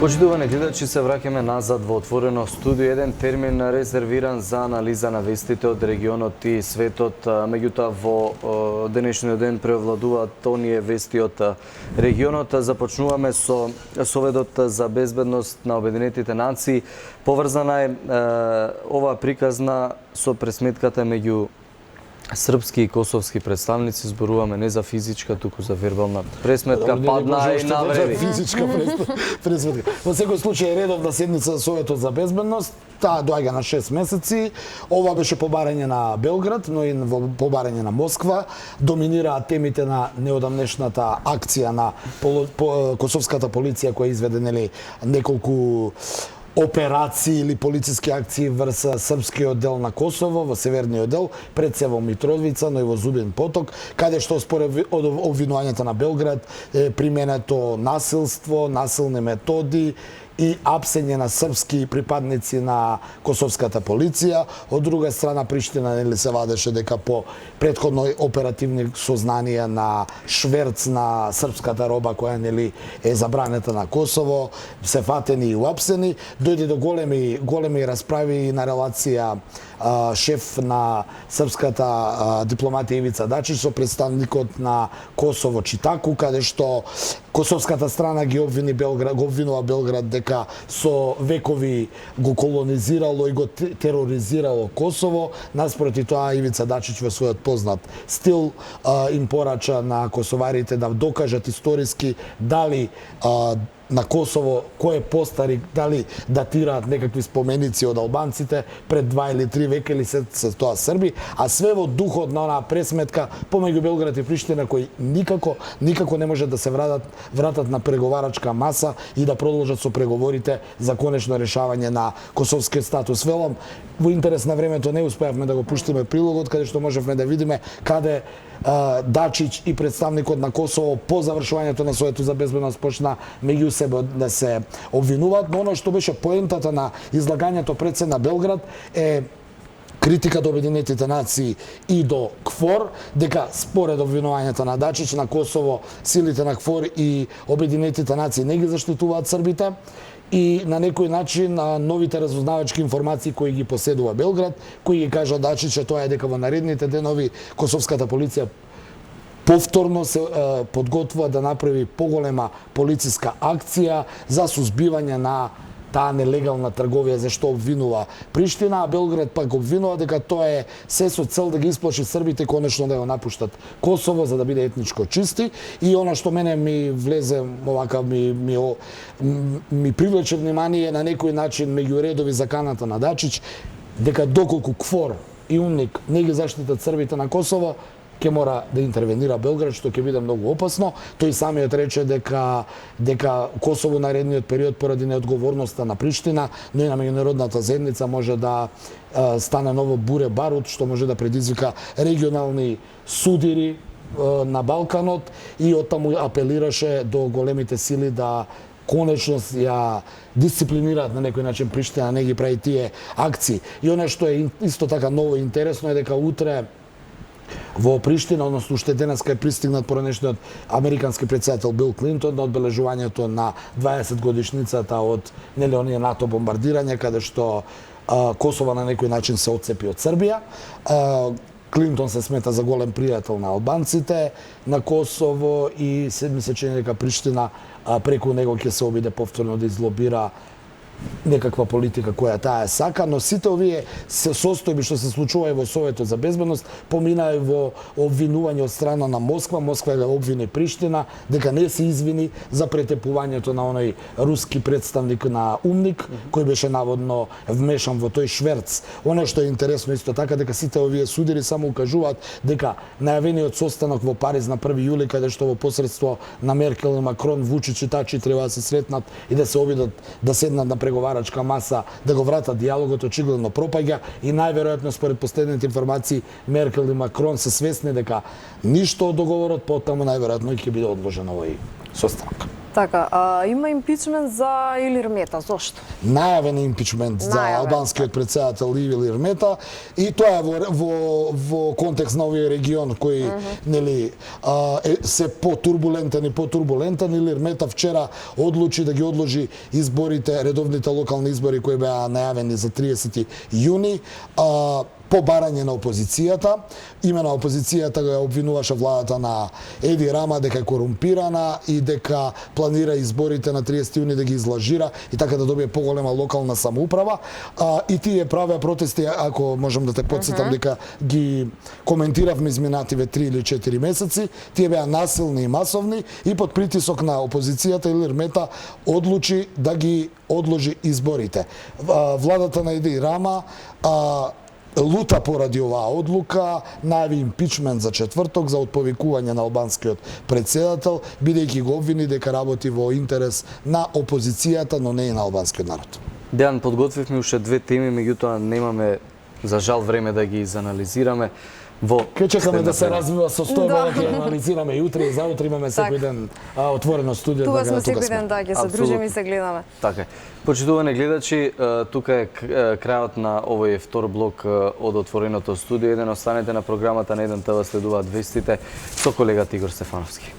Почитувани гледачи, се враќаме назад во отворено студио, еден термин резервиран за анализа на вестите од регионот и светот. Меѓутоа, во денешниот ден преовладуваат оние вести од регионот. Започнуваме со Советот за безбедност на Обединетите нации. Поврзана е оваа приказна со пресметката меѓу српски и косовски представници. Зборуваме не за физичка, туку за вербална пресметка. Падна и навреди. Физичка пресметка. Во секој случај редовна седница за Советот за безбедност. Таа доаѓа на 6 месеци. Ова беше побарање на Белград, но и побарање на Москва. Доминираат темите на неодамнешната акција на косовската полиција која изведе неколку операции или полициски акции врз српскиот дел на Косово, во северниот дел, пред се во Митровица, но и во Зубин поток, каде што според обвинувањата на Белград е применето насилство, насилни методи и апсење на српски припадници на косовската полиција. Од друга страна, Приштина се вадеше дека по претходно оперативни сознанија на шверц на српската роба која е забранета на Косово, се фатени и уапсени. Дојде до големи расправи на релација шеф на српската дипломатија Ивица Дачич со представникот на Косово Читаку, каде што косовската страна го обвинува Белград дека со векови го колонизирало и го тероризирало Косово. Наспроти тоа, Ивица Дачич во својот познат стил им порача на косоварите да докажат историски дали на Косово кој е постари, дали датираат некакви споменици од албанците пред 2 или 3 века или се тоа Срби, а све во духот на онаа пресметка помеѓу Белград и Приштина кои никако не може да се вратат на преговарачка маса и да продолжат со преговорите за конечно решавање на косовскиот статус. Велам, во интерес на времето не успеавме да го пуштиме прилогот каде што можевме да видиме каде Дачич и представникот на Косово по завршувањето на Советот за безбедност почна меѓу себе да се обвинуваат, но оно што беше поентата на излагањето пред се на Белград е критика до Обединетите нации и до КФОР, дека според обвинувањата на Дачич на Косово, силите на КФОР и Обединетите нации не ги заштитуваат србите, и на некој начин новите разузнавачки информации кои ги поседува Белград, кои ги кажа Дачич, тоа е дека во наредните денови косовската полиција повторно се подготвува да направи поголема полициска акција за сузбивање на таа нелегална трговија за што обвинува Приштина, а Белград пак обвинува дека тоа е се со цел да ги исплаши србите конечно да го напуштат Косово за да биде етничко чисти. И она што мене ми влезе овака ми привлече внимание на некој начин меѓу редови заканата на Дачич дека доколку КФОР и УНИК не ги заштитат србите на Косово, ќе мора да интервенира Белград, што ќе биде многу опасно. Тој самиот рече дека Косово наредниот период поради неодговорноста на Приштина, но и на меѓународната заедница може да стане ново буре барут, што може да предизвика регионални судири на Балканот, и оттаму апелираше до големите сили да конечно ја дисциплинираат на некој начин Приштина, не ги прави тие акции. И оно што е исто така ново интересно е дека утре во Приштина, односно уште денеска е пристигнат поранешниот американски претседател Бил Клинтон на одбележувањето на 20 годишницата од оние НАТО бомбардирање, каде што Косово на некој начин се отцепи од Србија. Клинтон се смета за голем пријател на албанците на Косово и ми се чини дека Приштина преку него ќе се обиде повторно да излобира некаква политика која таа сака, но сите овие состојби што се случува и во Советот за безбедност поминаа и во обвинување од страна на Москва. Москва ја обвини Приштина дека не се извини за претепувањето на оној руски представник на УМНИК кој беше наводно вмешан во тој шверц. Оно што е интересно исто така дека сите овие судири само укажуваат дека најавениот состанок во Париз на 1 јули, каде што во посредство на Меркел и Макрон, Вучич и Тачи треба да се сретнат и да се обидат да седнат на преговарачка маса, да го вратат диалогот, очигледно пропаѓа, и најверојатно според последните информации Меркел и Макрон се свесни дека ништо од договорот, потаму најверојатно ќе биде одложен овој состанок. Така, има импичмент за Илир Мета, зошто? Најавен импичмент за Најавен, албанскиот председател Илир Мета и тоа е во контекст на овој регион кој нели се потурбулентен и потурбулентен. Илир Мета вчера одлучи да ги одложи изборите, редовните локални избори кои беа најавени за 30 јуни. По барање на опозицијата. Именно опозицијата го обвинуваше владата на Еди Рама дека е корумпирана и дека планира изборите на 30 јуни да ги излажира и така да добие поголема локална самоуправа. И тие правеа протести, ако можам да те потсетам, дека ги коментиравме изминативе 3 или 4 месеци. Тие беа насилни и масовни и под притисок на опозицијата Илир Мета одлучи да ги одложи изборите. Владата на Еди Рама лута поради оваа одлука, најави импичмент за четврток за отповикување на албанскиот председател, бидејќи го обвини дека работи во интерес на опозицијата, но не и на албанскиот народ. Дејан, подготвивме уште две теми, меѓутоа немаме за жал време да ги изанализираме. Ке чекаме да се развива состојба, да ќе анализираме и утре и заутре имаме секој ден отворено студио. Тука сме секој ден, да, ќе се дружиме и се гледаме. Така е. Почитувани гледачи, тука е крајот на овој втор блок од отвореното студио. Останете на програмата на 1 ТВ, следуваат вестите со колегата Игор Стефановски.